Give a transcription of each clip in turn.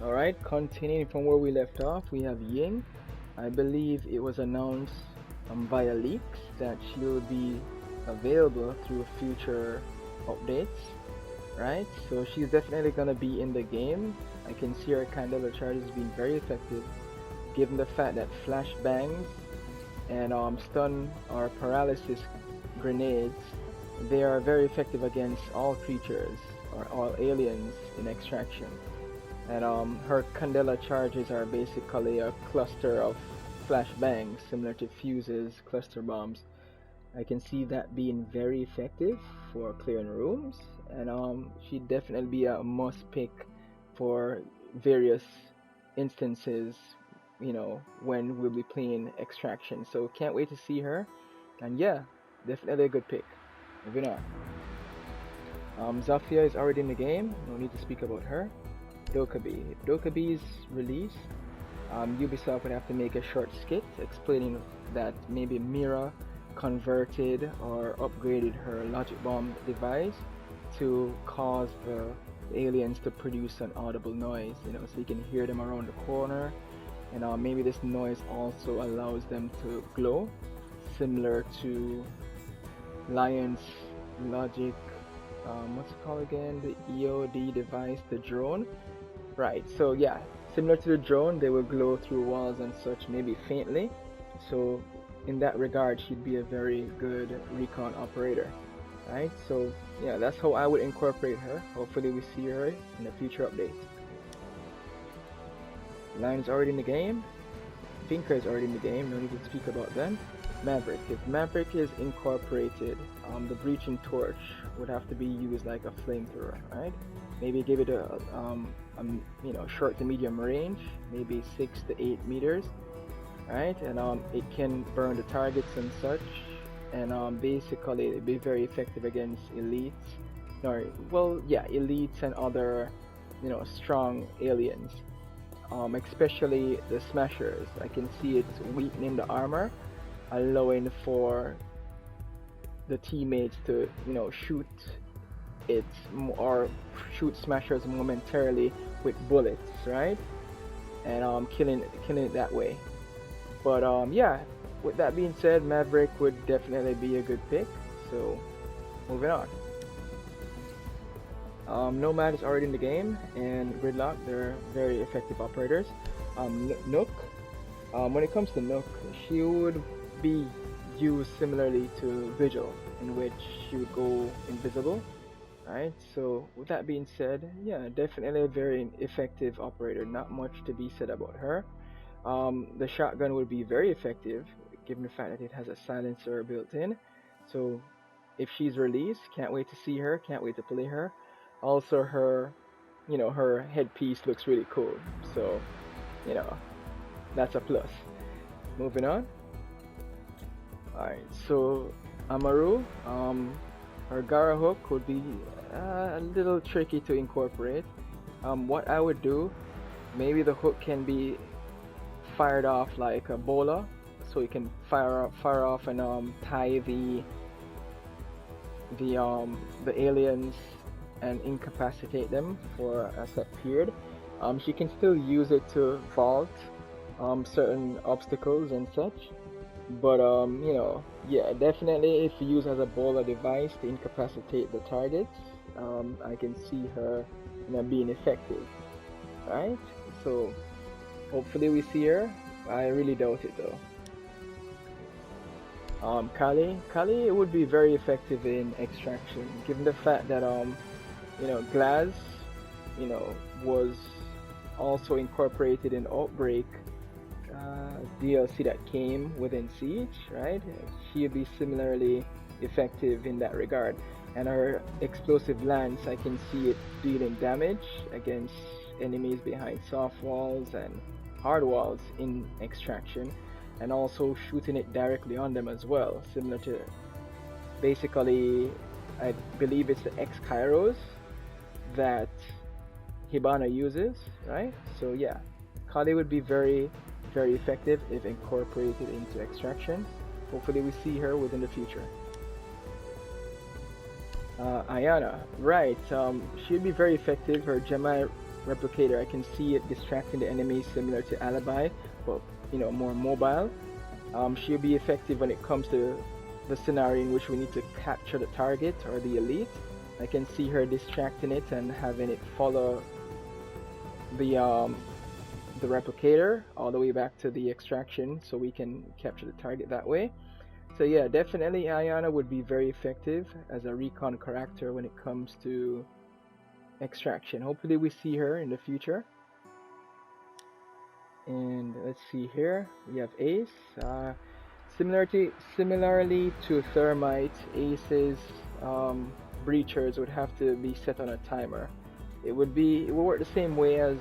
Alright, continuing from where we left off, we have Ying. I believe it was announced via leaks that she will be available through future updates, right? So she's definitely gonna be in the game. I can see her Candela charges being very effective, given the fact that flashbangs and stun or paralysis grenades, they are very effective against all creatures or all aliens in extraction. And her Candela charges are basically a cluster of flashbangs, similar to fuses, cluster bombs. I can see that being very effective for clearing rooms, and she'd definitely be a must pick for various instances, when we'll be playing Extraction. So can't wait to see her, and yeah, definitely a good pick. Moving on. Zafia is already in the game, no need to speak about her. Dokkaebi. Dokkaebi's release, Ubisoft would have to make a short skit explaining that maybe Mira converted or upgraded her logic bomb device to cause the aliens to produce an audible noise, so you can hear them around the corner, and maybe this noise also allows them to glow, similar to Lion's logic. What's it called again? The EOD device, the drone. Right, so yeah, similar to the drone, they will glow through walls and such, maybe faintly. So, in that regard, she'd be a very good recon operator. Right, so yeah, that's how I would incorporate her. Hopefully, we see her in a future update. Lion's already in the game. Pinker is already in the game, no need to speak about them. Maverick. If Maverick is incorporated, the breaching torch would have to be used like a flamethrower, right? Maybe give it short to medium range, maybe 6 to 8 meters, right? And it can burn the targets and such, and basically it'd be very effective against elites, or well, yeah, elites and other, strong aliens. Especially the smashers. I can see it weakening the armor, allowing for the teammates to, shoot it or shoot smashers momentarily with bullets, right? And killing it that way. But yeah, with that being said, Maverick would definitely be a good pick. So moving on. Nomad is already in the game, and Gridlock, they're very effective operators. Nook, when it comes to Nook, she would be used similarly to Vigil, in which she would go invisible, right? So with that being said, yeah, definitely a very effective operator. Not much to be said about her. The shotgun would be very effective, given the fact that it has a silencer built in. So if she's released, can't wait to see her. Can't wait to play her. Also, her headpiece looks really cool. So, you know, that's a plus. Moving on. Alright, so Amaru, her Gara hook would be a little tricky to incorporate. What I would do, maybe the hook can be fired off like a bola, so you can fire off and tie the aliens and incapacitate them for a set period. She can still use it to vault certain obstacles and such. But yeah, definitely if used as a bola device to incapacitate the targets, I can see her, being effective, right? So hopefully we see her. I really doubt it though. Kali would be very effective in extraction, given the fact that Glaz, was also incorporated in Outbreak DLC that came within Siege, right? She'll be similarly effective in that regard. And her explosive lance, I can see it dealing damage against enemies behind soft walls and hard walls in Extraction, and also shooting it directly on them as well, similar to basically, I believe it's the X Kairos that Hibana uses, right? So yeah, Kali would be very, very effective if incorporated into Extraction. Hopefully we see her within the future. Ayana, right? She'd be very effective. Her Gemini replicator, I can see it distracting the enemy, similar to Alibi, but more mobile. She'll be effective when it comes to the scenario in which we need to capture the target or the elite. I can see her distracting it and having it follow the replicator all the way back to the extraction, so we can capture the target that way. So yeah, definitely Ayana would be very effective as a recon character when it comes to extraction. Hopefully we see her in the future. And let's see here, we have Ace. Similarly to Thermite, Ace's breachers would have to be set on a timer. It would work the same way as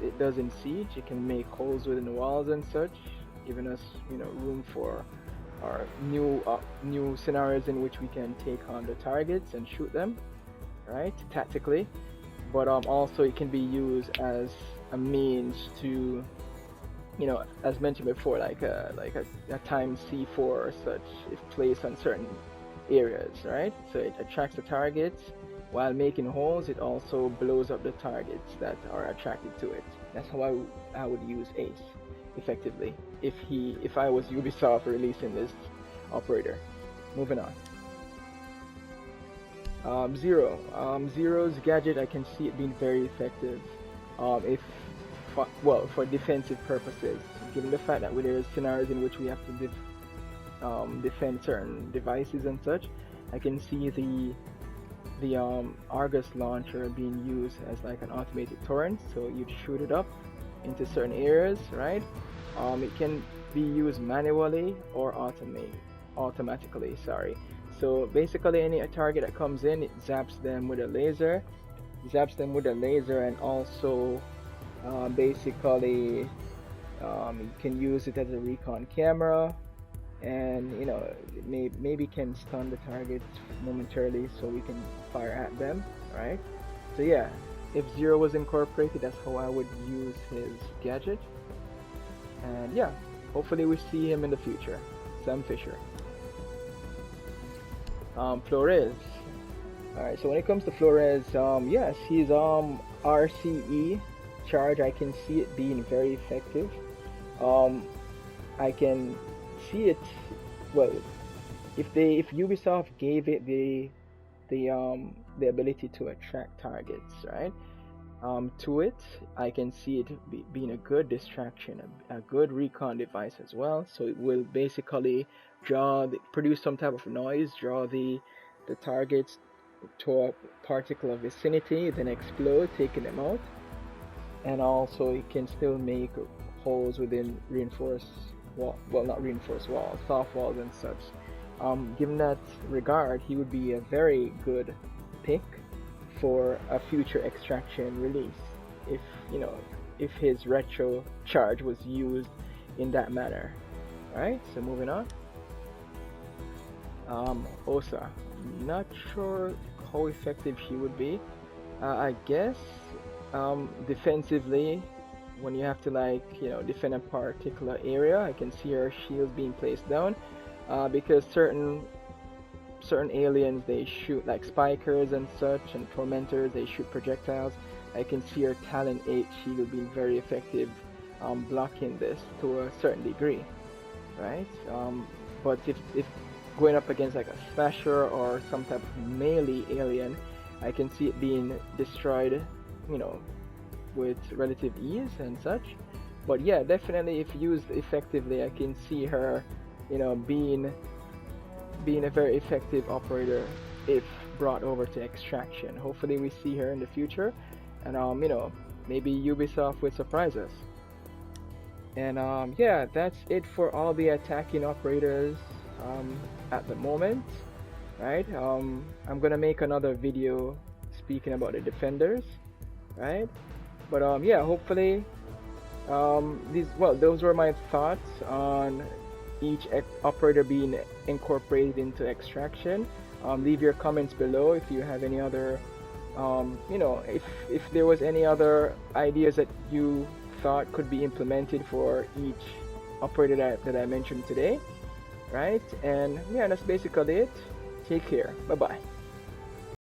it does in Siege. It can make holes within the walls and such, giving us room for our new scenarios in which we can take on the targets and shoot them, right, tactically. But also it can be used as a means to, as mentioned before, like a timed C4 or such, if placed on certain areas, right? So it attracts the targets while making holes. It also blows up the targets that are attracted to it. That's how I would use Ace effectively if I was Ubisoft releasing this operator. Moving on. Zero. Zero's gadget, I can see it being very effective for defensive purposes, given the fact that there are scenarios in which we have to defend certain devices and such. I can see the Argus launcher being used as like an automated torrent, so you'd shoot it up into certain areas, right? It can be used manually or automatically, sorry. So basically any target that comes in, it zaps them with a laser, and also basically you can use it as a recon camera, and maybe can stun the target momentarily so we can fire at them, right? So yeah, if Zero was incorporated, that's how I would use his gadget. And yeah, hopefully we see him in the future. Sam Fisher. Flores. Alright, so when it comes to Flores, yes, he's RCE charge. I can see it being very effective. I can see it, well, if Ubisoft gave it the ability to attract targets, right, to it, I can see it being a good distraction, a good recon device as well. So it will basically produce some type of noise, draw the targets to a particular vicinity, then explode, taking them out. And also it can still make holes within reinforced wall, well, not reinforced walls, soft walls and such. Given that regard, he would be a very good pick for a future extraction release if his retro charge was used in that manner. Alright, so moving on. Osa, not sure how effective she would be. I guess defensively, when you have to defend a particular area, I can see her shields being placed down, because certain aliens, they shoot, like spikers and such, and tormentors, they shoot projectiles. I can see her Talon 8 shield being very effective, blocking this to a certain degree, right? But if going up against like a slasher or some type of melee alien, I can see it being destroyed, with relative ease and such. But yeah, definitely if used effectively, I can see her, being a very effective operator if brought over to extraction. Hopefully we see her in the future, and maybe Ubisoft would surprise us. And yeah, that's it for all the attacking operators at the moment, right? I'm gonna make another video speaking about the defenders, right? But yeah, hopefully those were my thoughts on each operator being incorporated into extraction. Leave your comments below if you have any other if there was any other ideas that you thought could be implemented for each operator that I mentioned today, right? And yeah, that's basically it. Take care. Bye bye.